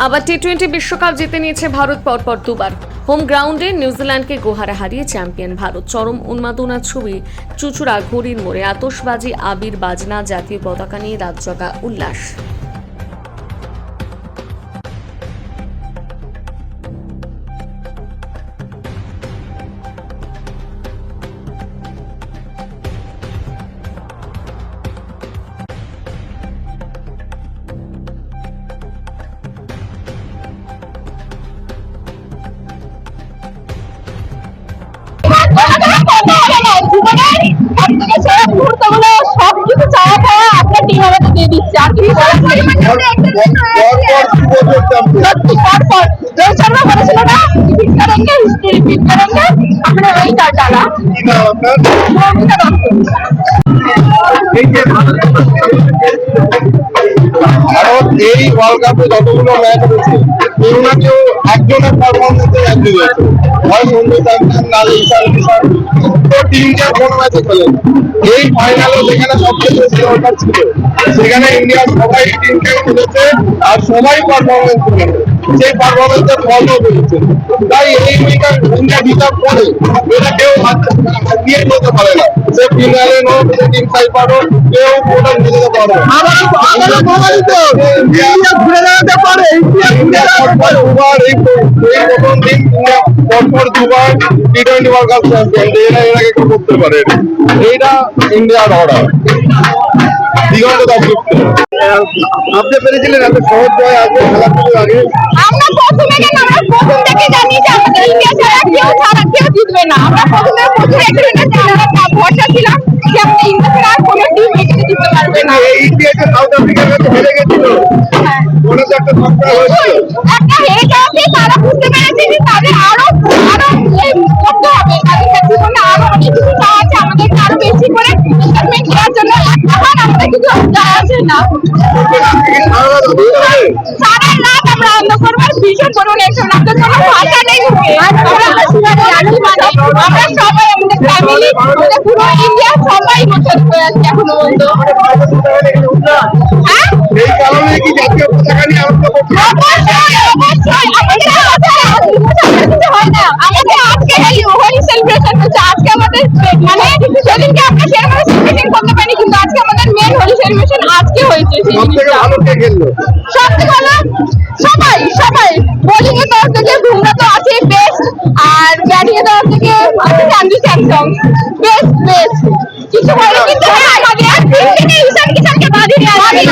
আবার টি-20 বিশ্বকাপ জিতে নিয়েছে ভারত পরপর দুবার। হোম গ্রাউন্ডে নিউজিল্যান্ডকে গোহারা হারিয়ে চ্যাম্পিয়ন ভারত। চরম উন্মাদনার ছবি, চুচুড়া ঘড়ির মোড়ে আতশবাজি, আবির বাজনা, জাতীয় পতাকা নিয়ে রাত জাগা উল্লাস। সবকিছু চাওয়া পাওয়া আপনার টিম আমাকে দিয়ে দিচ্ছে। আর কিছু রোহিত শর্মা বলেছিল না, রিপিট করেंगे হিস্ট্রি রিপিট करेंगे, আমরা ওইটা জানা। ভারত এই ওয়ার্ল্ড কাপে যতগুলো ম্যাচ হয়েছে কেউ না কেউ একজনের পারফরমেন্সে ম্যাচ দিয়েছে। হয় সঞ্জু স্যামসন, না ঈশান কিষান, তো টিমকে কোন ম্যাচে খেলেন। এই ফাইনালে যেখানে সবচেয়ে বেশি দরকার ছিল সেখানে ইন্ডিয়ার সবাই টিমকে খেলেছে আর সবাই পারফরমেন্স করেছে, সেই পারফরমেন্সের ফলও পেয়েছে। তাই এই উইকেট ইন্ডিয়া ডিজার্ভ করে, এটা কেউ দিয়ে নিতে পারে না। সে ফিনালে হোক, সে টিম সাইপার হোক, কেউ ওটা নিতে পারে না। ঘুরে দাঁড়াতে পারে ইন্ডিয়া পরপর দুবার, এই প্রথম দিন ইন্ডিয়া পরপর দুবার টি-20 ওয়ার্ল্ড কাপ চ্যাম্পিয়ন, এরা এর আগে কেউ করতে পারে। এইটা ইন্ডিয়ার অর্ডার, দিগন্ত দাসগুপ্ত। আপনি পেরেছিলেন এত সহজ জয় আসবে খেলা শুরুর আগে? আমরা প্রথম থেকে জানি যে আমাদের ইন্ডিয়া ছাড়া কেউ জিতবে না। আমরা প্রথমে ভরসা ছিলাম যে আমাদের ইন্ডিয়া ছাড়া আর কোনো টিম এখানে জিততে পারবে না। এই ইন্ডিয়া যে সাউথ আফ্রিকার কাছে হেরে গেছিল, মনে তো একটা সংখ্যা হয়েছিল। একটা হেরে যাওয়াতে তারা বুঝতে পেরেছে যে তাদের আরো করতে হবে, তাদের জীবনে আরো অনেক কিছু চাওয়া আছে, আমাদেরকে আরো বেশি করে ইনভেস্টমেন্ট করার জন্য। এখন আমাদের কিছু চাওয়া আছে না, সারা রাত আমরা অন্য করবার ভীষণ করুন। আমাদের কোনো ভাষা নেই মুখে। আমরা সবাই আমাদের ফ্যামিলি, আমাদের পুরো ইন্ডিয়া সবাই মোটিভেট হয়ে আছে এখনো পর্যন্ত। এই কারণে কি জাতীয় পতাকা নিয়ে আনন্দ করছে? অবশ্যই অবশ্যই আমাদের কিছু হয় না। আমাদের আজকে হোলি সেলিব্রেশন হচ্ছে। আজকে আমাদের মানে সেদিনকে আমরা সেরকম সেলিব্রেশন করতে পারি, কিন্তু আজকে আমাদের মেন হোলি সেলিব্রেশন আজকে হয়েছে। সেই জিনিসটা ভালো কে খেললো? সবথেকে ভালো সবাই সবাই বোলিং এর তরফ থেকে বুমরা তো আছে বেস্ট, আর ব্যাটিং এর তরফ থেকে আছে সঞ্জু স্যামসন বেস্ট কিছু বলে। কিন্তু হ্যাঁ আমাদের টিম থেকে ঈশান কিষানকে বাদ দিয়ে আছে।